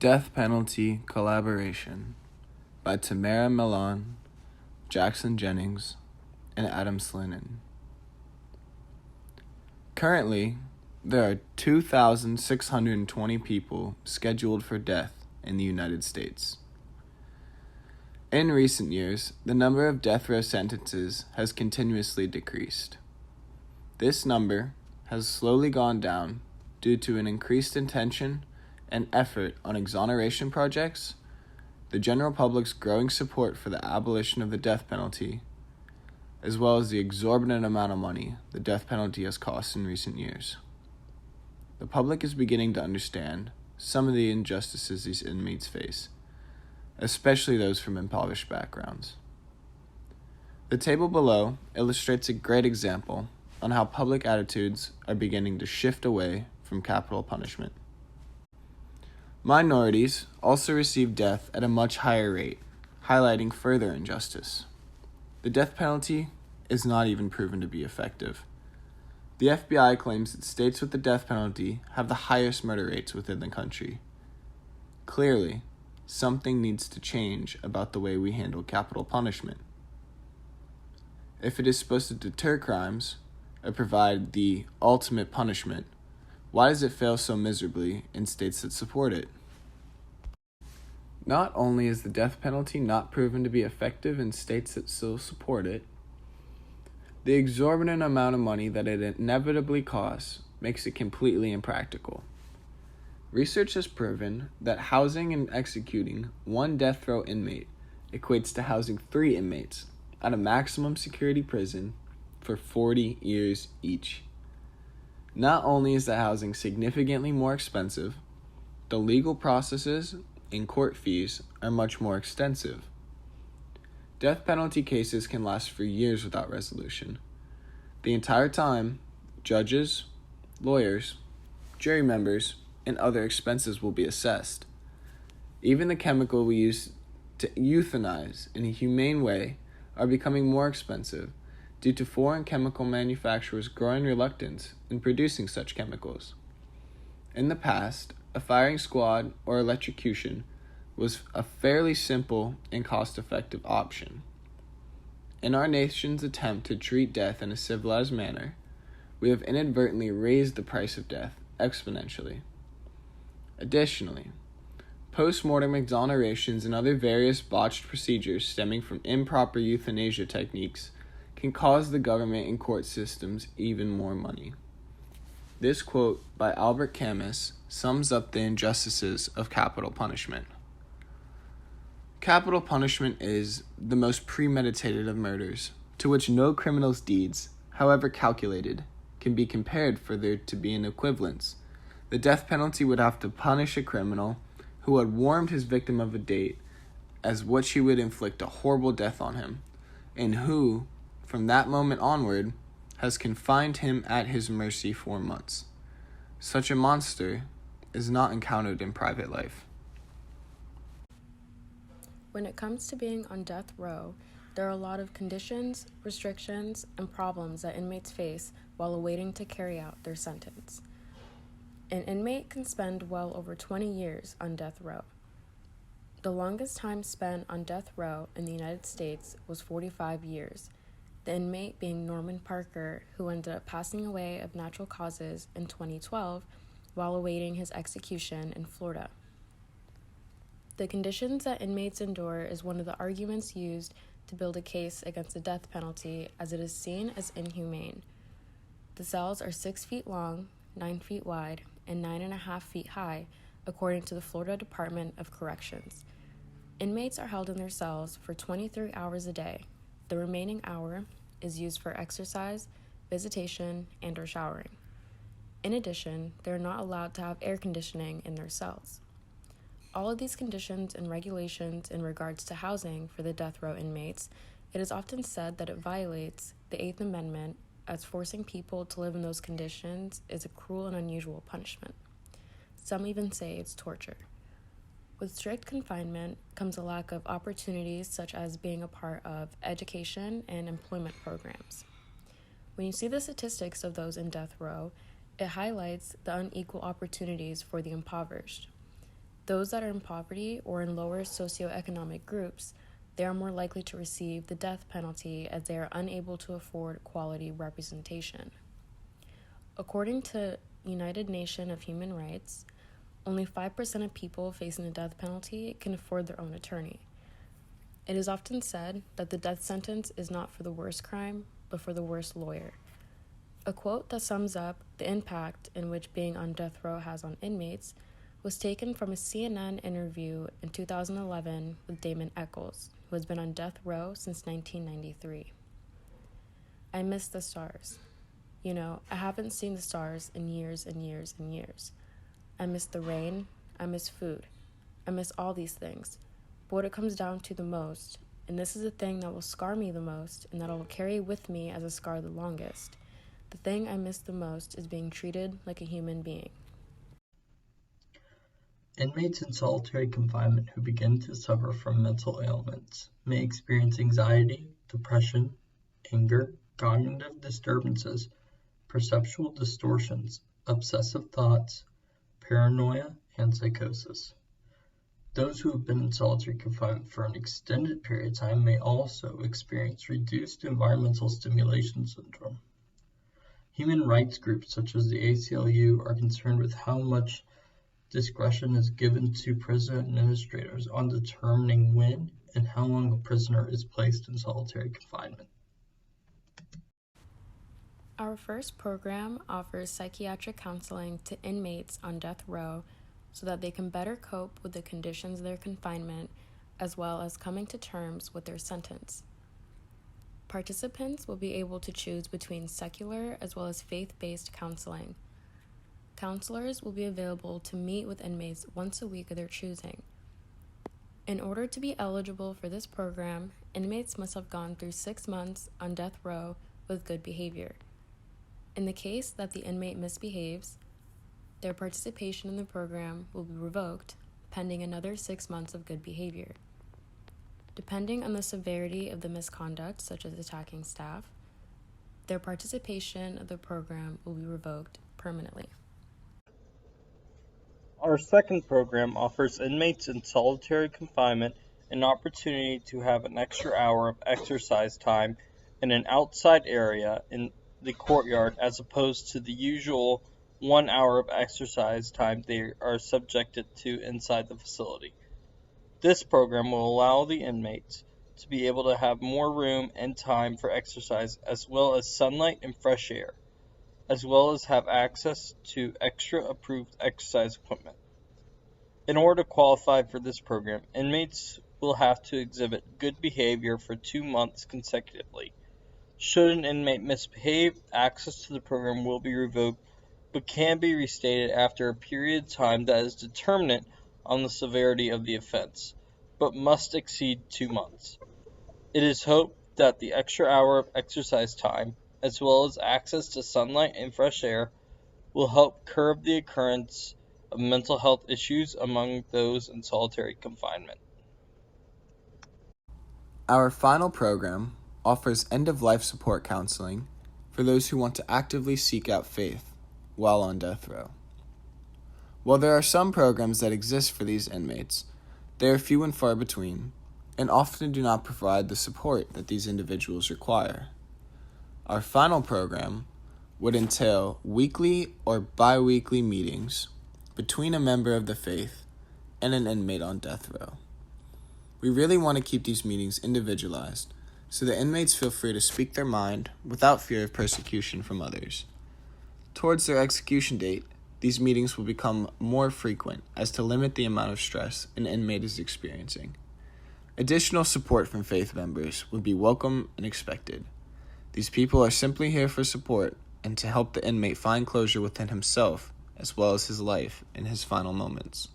Death Penalty Collaboration by Tamara Mellon, Jackson Jennings, and Adam Slinnon. Currently, there are 2,620 people scheduled for death in the United States. In recent years, the number of death row sentences has continuously decreased. This number has slowly gone down due to an increased attention and effort on exoneration projects, the general public's growing support for the abolition of the death penalty, as well as the exorbitant amount of money the death penalty has cost in recent years. The public is beginning to understand some of the injustices these inmates face, especially those from impoverished backgrounds. The table below illustrates a great example on how public attitudes are beginning to shift away from capital punishment. Minorities also receive death at a much higher rate, highlighting further injustice. The death penalty is not even proven to be effective. The FBI claims that states with the death penalty have the highest murder rates within the country. Clearly, something needs to change about the way we handle capital punishment. If it is supposed to deter crimes or provide the ultimate punishment, why does it fail so miserably in states that support it? Not only is the death penalty not proven to be effective in states that still support it, the exorbitant amount of money that it inevitably costs makes it completely impractical. Research has proven that housing and executing one death row inmate equates to housing 3 inmates at a maximum security prison for 40 years each. Not only is the housing significantly more expensive, the legal processes and court fees are much more extensive. Death penalty cases can last for years without resolution. The entire time, judges, lawyers, jury members, and other expenses will be assessed. Even the chemical we use to euthanize in a humane way are becoming more expensive due to foreign chemical manufacturers' growing reluctance in producing such chemicals. In the past, a firing squad or electrocution was a fairly simple and cost-effective option. In our nation's attempt to treat death in a civilized manner, we have inadvertently raised the price of death exponentially. Additionally, post-mortem exonerations and other various botched procedures stemming from improper euthanasia techniques can cause the government and court systems even more money. This quote by Albert Camus sums up the injustices of capital punishment. Capital punishment is the most premeditated of murders, to which no criminal's deeds, however calculated, can be compared for there to be an equivalence. The death penalty would have to punish a criminal who had warned his victim of a date as what she would inflict a horrible death on him, and who, from that moment onward, has confined him at his mercy for months. Such a monster is not encountered in private life. When it comes to being on death row, there are a lot of conditions, restrictions, and problems that inmates face while awaiting to carry out their sentence. An inmate can spend well over 20 years on death row. The longest time spent on death row in the United States was 45 years, the inmate being Norman Parker, who ended up passing away of natural causes in 2012 while awaiting his execution in Florida. The conditions that inmates endure is one of the arguments used to build a case against the death penalty, as it is seen as inhumane. The cells are 6 feet long, 9 feet wide, and 9.5 feet high, according to the Florida Department of Corrections. Inmates are held in their cells for 23 hours a day. The remaining hour is used for exercise, visitation, and/or showering. In addition, they are not allowed to have air conditioning in their cells. All of these conditions and regulations in regards to housing for the death row inmates, it is often said that it violates the 8th Amendment, as forcing people to live in those conditions is a cruel and unusual punishment. Some even say it's torture. With strict confinement comes a lack of opportunities such as being a part of education and employment programs. When you see the statistics of those in death row, it highlights the unequal opportunities for the impoverished. Those that are in poverty or in lower socioeconomic groups, they are more likely to receive the death penalty as they are unable to afford quality representation. According to United Nations of Human Rights, only 5% of people facing the death penalty can afford their own attorney. It is often said that the death sentence is not for the worst crime, but for the worst lawyer. A quote that sums up the impact in which being on death row has on inmates was taken from a CNN interview in 2011 with Damon Eccles, who has been on death row since 1993. I miss the stars. I haven't seen the stars in years and years and years. I miss the rain. I miss food. I miss all these things. But what it comes down to the most, and this is the thing that will scar me the most and that I will carry with me as a scar the longest, the thing I miss the most is being treated like a human being. Inmates in solitary confinement who begin to suffer from mental ailments may experience anxiety, depression, anger, cognitive disturbances, perceptual distortions, obsessive thoughts, paranoia, and psychosis. Those who have been in solitary confinement for an extended period of time may also experience reduced environmental stimulation syndrome. Human rights groups such as the ACLU are concerned with how much discretion is given to prison administrators on determining when and how long a prisoner is placed in solitary confinement. Our first program offers psychiatric counseling to inmates on death row so that they can better cope with the conditions of their confinement as well as coming to terms with their sentence. Participants will be able to choose between secular as well as faith-based counseling. Counselors will be available to meet with inmates once a week of their choosing. In order to be eligible for this program, inmates must have gone through 6 months on death row with good behavior. In the case that the inmate misbehaves, their participation in the program will be revoked pending another 6 months of good behavior. Depending on the severity of the misconduct, such as attacking staff, their participation of the program will be revoked permanently. Our second program offers inmates in solitary confinement an opportunity to have an extra hour of exercise time in an outside area in the courtyard as opposed to the usual 1 hour of exercise time they are subjected to inside the facility. This program will allow the inmates to be able to have more room and time for exercise as well as sunlight and fresh air, as well as have access to extra approved exercise equipment. In order to qualify for this program, inmates will have to exhibit good behavior for 2 months consecutively. Should an inmate misbehave, access to the program will be revoked, but can be restated after a period of time that is determinate on the severity of the offense, but must exceed 2 months. It is hoped that the extra hour of exercise time, as well as access to sunlight and fresh air, will help curb the occurrence of mental health issues among those in solitary confinement. Our final program offers end-of-life support counseling for those who want to actively seek out faith while on death row. While there are some programs that exist for these inmates, they are few and far between and often do not provide the support that these individuals require. Our final program would entail weekly or bi-weekly meetings between a member of the faith and an inmate on death row. We really want to keep these meetings individualized so the inmates feel free to speak their mind without fear of persecution from others. Towards their execution date, these meetings will become more frequent as to limit the amount of stress an inmate is experiencing. Additional support from faith members would be welcome and expected. These people are simply here for support and to help the inmate find closure within himself as well as his life in his final moments.